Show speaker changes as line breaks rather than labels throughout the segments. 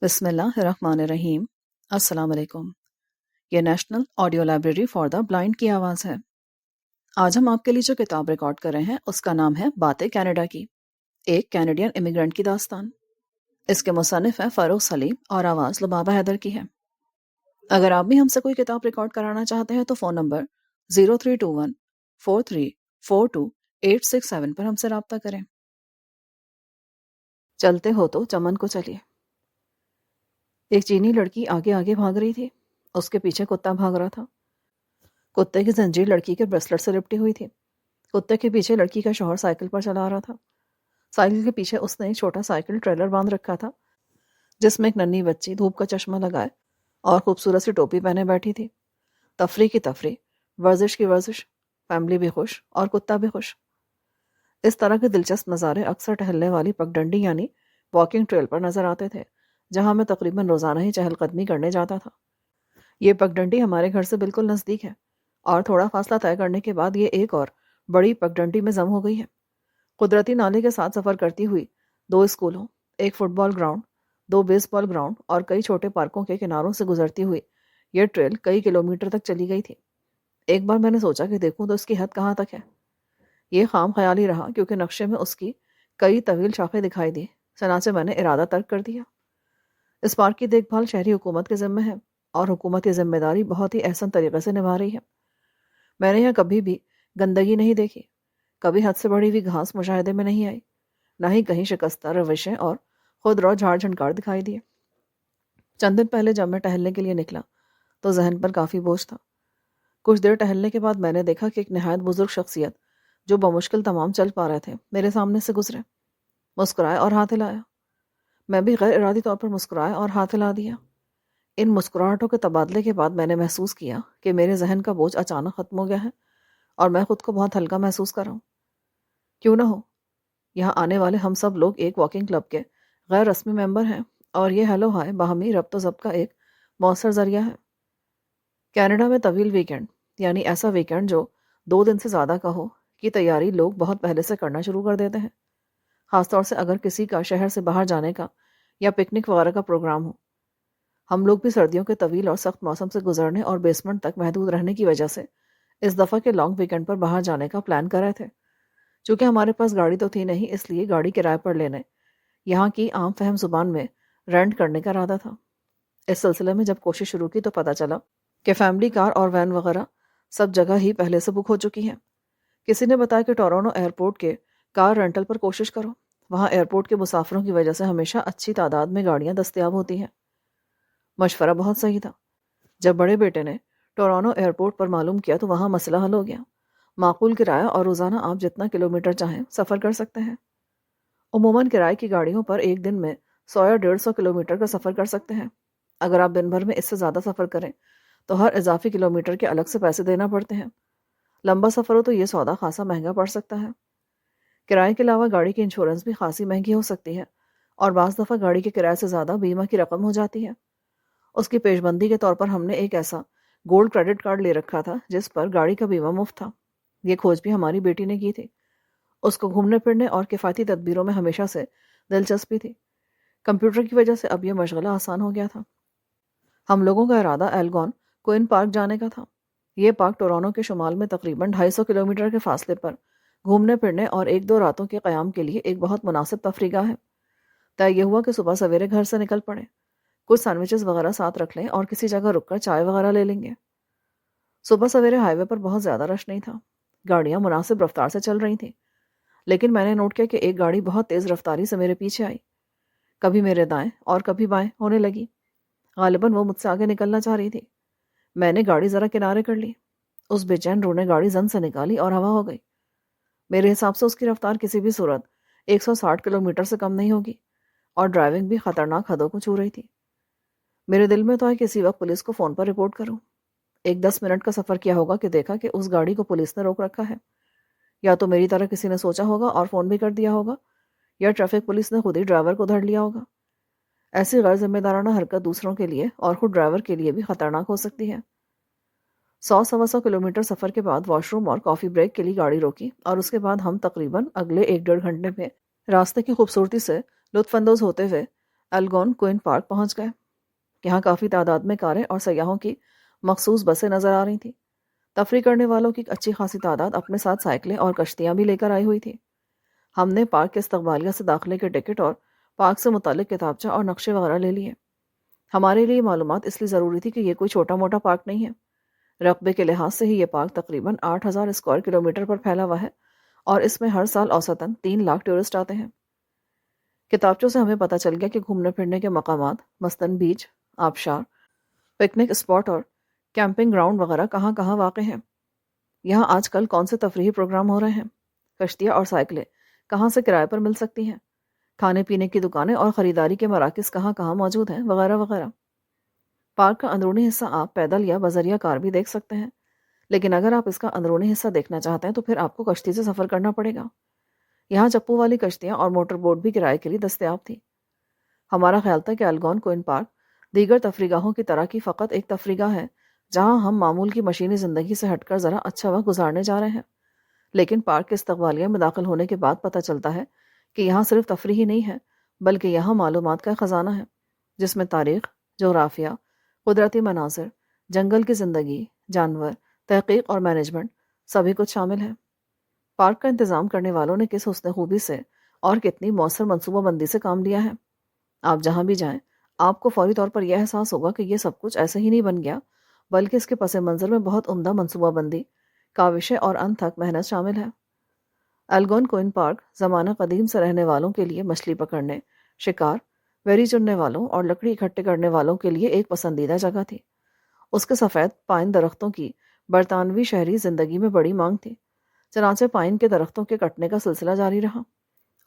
بسم اللہ الرحمن الرحیم۔ السلام علیکم۔ یہ national audio library for the blind کی آواز ہے۔ آج ہم آپ کے لیے جو کتاب ریکارڈ کر رہے ہیں اس کا نام ہے باتیں کینیڈا کی، ایک کینیڈین امیگرنٹ کی داستان۔ اس کے مصنف ہیں فروخ سلیم اور آواز لبابہ حیدر کی ہے۔ اگر آپ بھی ہم سے کوئی کتاب ریکارڈ کرانا چاہتے ہیں تو فون نمبر 0321434287 پر ہم سے رابطہ کریں۔ چلتے ہو تو چمن کو چلیے۔ ایک چینی لڑکی آگے آگے بھاگ رہی تھی، اس کے پیچھے کتا بھاگ رہا تھا۔ کتے کی زنجیر لڑکی کے بریسلٹ سے لپٹی ہوئی تھی۔ کتے کے پیچھے لڑکی کا شوہر سائیکل پر چلا رہا تھا۔ سائیکل کے پیچھے اس نے ایک چھوٹا سائیکل ٹریلر باندھ رکھا تھا جس میں ایک ننھی بچی دھوپ کا چشمہ لگائے اور خوبصورت سی ٹوپی پہنے بیٹھی تھی۔ تفریح کی تفریح، ورزش کی ورزش، فیملی بھی خوش اور کتا بھی خوش۔ اس طرح کے دلچسپ نظارے اکثر ٹہلنے والی پگڈنڈی یعنی واکنگ ٹریل پر نظر آتے تھے، جہاں میں تقریباً روزانہ ہی چہل قدمی کرنے جاتا تھا۔ یہ پگڈنڈی ہمارے گھر سے بالکل نزدیک ہے اور تھوڑا فاصلہ طے کرنے کے بعد یہ ایک اور بڑی پگڈنڈی میں ضم ہو گئی ہے۔ قدرتی نالے کے ساتھ سفر کرتی ہوئی 2 اسکولوں، ایک فٹ بال گراؤنڈ، 2 بیس بال گراؤنڈ اور کئی چھوٹے پارکوں کے کناروں سے گزرتی ہوئی یہ ٹریل کئی کلومیٹر تک چلی گئی تھی۔ ایک بار میں نے سوچا کہ دیکھوں تو اس کی حد کہاں تک ہے۔ یہ خام خیالی رہا کیونکہ نقشے میں اس کی کئی طویل شاخیں دکھائی دی، چنانچہ میں نے ارادہ ترک کر دیا۔ اس پارک کی دیکھ بھال شہری حکومت کے ذمہ ہے اور حکومت کی ذمہ داری بہت ہی احسن طریقے سے نبھا رہی ہے۔ میں نے یہاں کبھی بھی گندگی نہیں دیکھی، کبھی حد سے بڑھی ہوئی گھاس مشاہدے میں نہیں آئی، نہ ہی کہیں شکستہ روشیں اور خود رو جھاڑ جھنکار دکھائی دیے۔ چند دن پہلے جب میں ٹہلنے کے لیے نکلا تو ذہن پر کافی بوجھ تھا۔ کچھ دیر ٹہلنے کے بعد میں نے دیکھا کہ ایک نہایت بزرگ شخصیت جو بمشکل تمام چل پا رہے تھے میرے سامنے سے گزرے، مسکرائے اور ہاتھ ہلایا۔ میں بھی غیر ارادی طور پر مسکرایا اور ہاتھ ہلا دیا۔ ان مسکراہٹوں کے تبادلے کے بعد میں نے محسوس کیا کہ میرے ذہن کا بوجھ اچانک ختم ہو گیا ہے اور میں خود کو بہت ہلکا محسوس کر رہا ہوں۔ کیوں نہ ہو، یہاں آنے والے ہم سب لوگ ایک واکنگ کلب کے غیر رسمی ممبر ہیں اور یہ ہیلو ہائے باہمی ربط و ضبط کا ایک مؤثر ذریعہ ہے۔ کینیڈا میں طویل ویکینڈ یعنی ایسا ویکینڈ جو 2 دن سے زیادہ کا ہو کی تیاری لوگ بہت پہلے سے کرنا شروع کر دیتے ہیں، خاص طور سے اگر کسی کا شہر سے باہر جانے کا یا پکنک وغیرہ کا پروگرام ہو۔ ہم لوگ بھی سردیوں کے طویل اور سخت موسم سے گزرنے اور بیسمنٹ تک محدود رہنے کی وجہ سے اس دفعہ کے لانگ ویکینڈ پر باہر جانے کا پلان کر رہے تھے۔ چونکہ ہمارے پاس گاڑی تو تھی نہیں، اس لیے گاڑی کرائے پر لینے یہاں کی عام فہم زبان میں رینٹ کرنے کا ارادہ تھا۔ اس سلسلے میں جب کوشش شروع کی تو پتہ چلا کہ فیملی کار اور وین وغیرہ سب جگہ ہی پہلے سے بک ہو چکی ہیں۔ کسی نے بتایا کہ ٹورونٹو ایئرپورٹ کے کار رینٹل پر کوشش کرو، وہاں ایئرپورٹ کے مسافروں کی وجہ سے ہمیشہ اچھی تعداد میں گاڑیاں دستیاب ہوتی ہیں۔ مشورہ بہت صحیح تھا۔ جب بڑے بیٹے نے ٹورونٹو ایئرپورٹ پر معلوم کیا تو وہاں مسئلہ حل ہو گیا۔ معقول کرایہ اور روزانہ آپ جتنا کلومیٹر چاہیں سفر کر سکتے ہیں۔ عموماً کرائے کی گاڑیوں پر ایک دن میں 100 یا 150 کلومیٹر کا سفر کر سکتے ہیں۔ اگر آپ دن بھر میں اس سے زیادہ سفر کریں تو ہر اضافی کلومیٹر کے الگ سے پیسے دینا پڑتے ہیں۔ لمبا سفر ہو تو یہ سودا خاصا مہنگا پڑ سکتا ہے۔ کرائے کے علاوہ گاڑی کی انشورنس بھی خاصی مہنگی ہو سکتی ہے اور بعض دفعہ گاڑی کے کرائے سے زیادہ بیمہ کی رقم ہو جاتی ہے۔ اس کی پیش بندی کے طور پر ہم نے ایک ایسا گولڈ کریڈٹ کارڈ لے رکھا تھا جس پر گاڑی کا بیمہ مفت تھا۔ یہ کھوج بھی ہماری بیٹی نے کی تھی۔ اس کو گھومنے پھرنے اور کفایتی تدبیروں میں ہمیشہ سے دلچسپی تھی۔ کمپیوٹر کی وجہ سے اب یہ مشغلہ آسان ہو گیا تھا۔ ہم لوگوں کا ارادہ ایلگون کوئن پارک جانے کا تھا۔ یہ پارک ٹورونٹو کے شمال میں تقریباً 250 کلومیٹر کے فاصلے پر گھومنے پھرنے اور 1-2 راتوں کے قیام کے لیے ایک بہت مناسب تفریح گاہ ہے۔ طے یہ ہوا کہ صبح سویرے گھر سے نکل پڑے، کچھ سینڈوچز وغیرہ ساتھ رکھ لیں اور کسی جگہ رک کر چائے وغیرہ لے لیں گے۔ صبح سویرے ہائی وے پر بہت زیادہ رش نہیں تھا، گاڑیاں مناسب رفتار سے چل رہی تھیں، لیکن میں نے نوٹ کیا کہ ایک گاڑی بہت تیز رفتاری سے میرے پیچھے آئی، کبھی میرے دائیں اور کبھی بائیں ہونے لگی۔ غالباً وہ مجھ سے آگے نکلنا چاہ رہی تھی۔ میں نے گاڑی ذرا کنارے کر لی۔ اس بے چین روح نے گاڑی زن سے نکالی اور ہوا ہو گئی۔ میرے حساب سے اس کی رفتار کسی بھی صورت 160 کلومیٹر سے کم نہیں ہوگی اور ڈرائیونگ بھی خطرناک حدوں کو چھو رہی تھی۔ میرے دل میں تو ہے کہ اسی وقت پولیس کو فون پر رپورٹ کروں۔ ایک 10 منٹ کا سفر کیا ہوگا کہ دیکھا کہ اس گاڑی کو پولیس نے روک رکھا ہے۔ یا تو میری طرح کسی نے سوچا ہوگا اور فون بھی کر دیا ہوگا، یا ٹریفک پولیس نے خود ہی ڈرائیور کو دھر لیا ہوگا۔ ایسی غیر ذمہ دارانہ حرکت دوسروں کے لیے اور خود ڈرائیور کے لیے بھی خطرناک ہو سکتی ہے۔ 100-125 کلومیٹر سفر کے بعد واش روم اور کافی بریک کے لیے گاڑی روکی اور اس کے بعد ہم تقریباً اگلے 1-1.5 گھنٹے میں راستے کی خوبصورتی سے لطف اندوز ہوتے ہوئے الگون کوئن پارک پہنچ گئے۔ یہاں کافی تعداد میں کاریں اور سیاحوں کی مخصوص بسیں نظر آ رہی تھیں۔ تفریح کرنے والوں کی اچھی خاصی تعداد اپنے ساتھ سائیکلیں اور کشتیاں بھی لے کر آئی ہوئی تھی۔ ہم نے پارک کے استقبالیہ سے داخلے کے ٹکٹ اور پارک سے متعلق کتابچہ اور نقشے وغیرہ لے لیے۔ ہمارے لیے معلومات اس لیے ضروری تھی کہ یہ کوئی چھوٹا موٹا پارک نہیں ہے۔ رقبے کے لحاظ سے ہی یہ پارک تقریباً 8,000 اسکوائر کلومیٹر پر پھیلا ہوا ہے اور اس میں ہر سال اوسطاً 3 لاکھ ٹورسٹ آتے ہیں۔ کتابچوں سے ہمیں پتہ چل گیا کہ گھومنے پھرنے کے مقامات مثلاً بیچ، آبشار، پکنک اسپاٹ اور کیمپنگ گراؤنڈ وغیرہ کہاں کہاں واقع ہیں۔ یہاں آج کل کون سے تفریحی پروگرام ہو رہے ہیں، کشتیاں اور سائیکلیں کہاں سے کرائے پر مل سکتی ہیں، کھانے پینے کی دکانیں اور خریداری کے مراکز کہاں کہاں موجود ہیں، وغیرہ وغیرہ۔ پارک کا اندرونی حصہ آپ پیدل یا بذریعہ کار بھی دیکھ سکتے ہیں، لیکن اگر آپ اس کا اندرونی حصہ دیکھنا چاہتے ہیں تو پھر آپ کو کشتی سے سفر کرنا پڑے گا۔ یہاں چپو والی کشتیاں اور موٹر بوٹ بھی کرائے کے لیے دستیاب تھی۔ ہمارا خیال تھا کہ الگون کوئن پارک دیگر تفریح گاہوں کی طرح کی فقط ایک تفریح گاہ ہے جہاں ہم معمول کی مشینی زندگی سے ہٹ کر ذرا اچھا وقت گزارنے جا رہے ہیں، لیکن پارک کے استقبالیہ میں داخل ہونے کے بعد پتہ چلتا ہے کہ یہاں صرف تفریح ہی نہیں ہے بلکہ یہاں معلومات کا خزانہ ہے جس میں تاریخ، جغرافیہ، قدرتی مناظر، جنگل کی زندگی، جانور، تحقیق اور مینجمنٹ سبھی کچھ شامل ہے۔ پارک کا انتظام کرنے والوں نے کس حسن خوبی سے اور کتنی مؤثر منصوبہ بندی سے کام لیا ہے۔ آپ جہاں بھی جائیں آپ کو فوری طور پر یہ احساس ہوگا کہ یہ سب کچھ ایسے ہی نہیں بن گیا بلکہ اس کے پس منظر میں بہت عمدہ منصوبہ بندی، کاوشیں اور انتھک محنت شامل ہے۔ الگون کوئن پارک زمانہ قدیم سے رہنے والوں کے لیے مچھلی پکڑنے، شکار، ویری چننے والوں اور لکڑی اکٹھے کرنے والوں کے لیے ایک پسندیدہ جگہ تھی۔ اس کے سفید پائن درختوں کی برطانوی شہری زندگی میں بڑی مانگ تھی، چنانچہ پائن کے درختوں کے کٹنے کا سلسلہ جاری رہا۔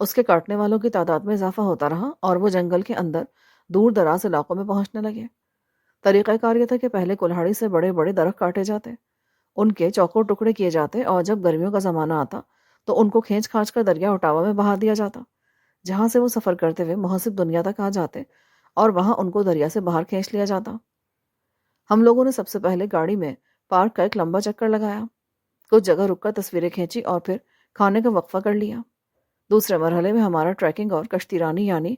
اس کے کاٹنے والوں کی تعداد میں اضافہ ہوتا رہا اور وہ جنگل کے اندر دور دراز علاقوں میں پہنچنے لگے۔ طریقہ کار یہ تھا کہ پہلے کلہاڑی سے بڑے بڑے درخت کاٹے جاتے، ان کے چوکور ٹکڑے کیے جاتے اور جب گرمیوں کا زمانہ آتا تو ان کو کھینچ کھانچ کر دریا اٹاوا میں بہا دیا جاتا، جہاں سے وہ سفر کرتے ہوئے محسب دنیا تک آ جاتے اور وہاں ان کو دریا سے باہر کھینچ لیا جاتا۔ ہم لوگوں نے سب سے پہلے گاڑی میں پارک کا ایک لمبا چکر لگایا، کچھ جگہ رک کر تصویریں کھینچی اور پھر کھانے کا وقفہ کر لیا۔ دوسرے مرحلے میں ہمارا ٹریکنگ اور کشتی رانی یعنی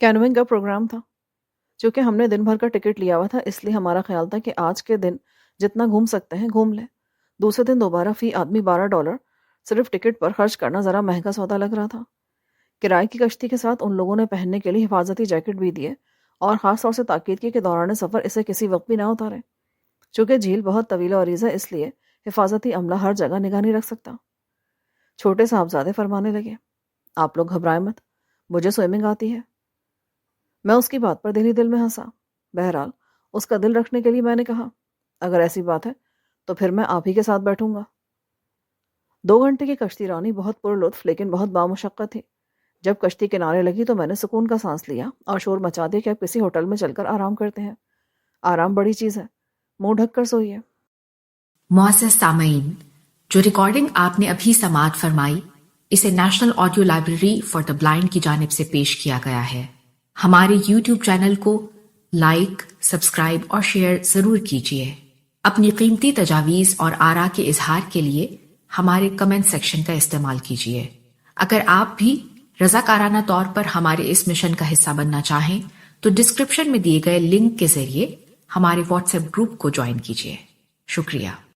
کینوئنگ کا پروگرام تھا۔ چونکہ ہم نے دن بھر کا ٹکٹ لیا ہوا تھا اس لیے ہمارا خیال تھا کہ آج کے دن جتنا گھوم سکتے ہیں گھوم لیں۔ دوسرے دن دوبارہ فی آدمی $12 صرف ٹکٹ پر خرچ کرنا ذرا مہنگا سودا لگ رہا تھا۔ کرائے کی کشتی کے ساتھ ان لوگوں نے پہننے کے لیے حفاظتی جیکٹ بھی دیے اور خاص طور سے تاکید کی کہ دوران سفر اسے کسی وقت بھی نہ اتاریں۔ چونکہ جھیل بہت طویل و عریض ہے اس لیے حفاظتی عملہ ہر جگہ نگاہ نہیں رکھ سکتا۔ چھوٹے صاحبزادے فرمانے لگے، آپ لوگ گھبرائیں مت، مجھے سوئمنگ آتی ہے۔ میں اس کی بات پر دل ہی دل میں ہنسا۔ بہرحال اس کا دل رکھنے کے لیے میں نے کہا، اگر ایسی بات ہے تو پھر میں آپ ہی کے ساتھ بیٹھوں گا۔ 2 گھنٹے کی کشتی رانی بہت پر لطف لیکن بہت بامشقت تھی۔ جب کشتی کنارے لگی تو میں نے سکون کا سانس لیا اور شور مچا دیا کہ اب کسی ہوٹل میں چل کر آرام کرتے ہیں۔ آرام بڑی چیز ہے، منہ ڈھک کر سوئیے۔
معزز سامعین، جو ریکارڈنگ آپ نے ابھی سماعت فرمائی اسے national audio library for the blind کی جانب سے پیش کیا گیا ہے۔ ہمارے یوٹیوب چینل کو لائک، سبسکرائب اور شیئر ضرور کیجیے۔ اپنی قیمتی تجاویز اور آراء کے اظہار کے لیے ہمارے کمنٹ سیکشن کا استعمال کیجیے۔ اگر آپ بھی رضاکارانہ طور پر ہمارے اس مشن کا حصہ بننا چاہیں تو ڈسکرپشن میں دیے گئے لنک کے ذریعے ہمارے واٹس ایپ گروپ کو جوائن کیجیے۔ شکریہ۔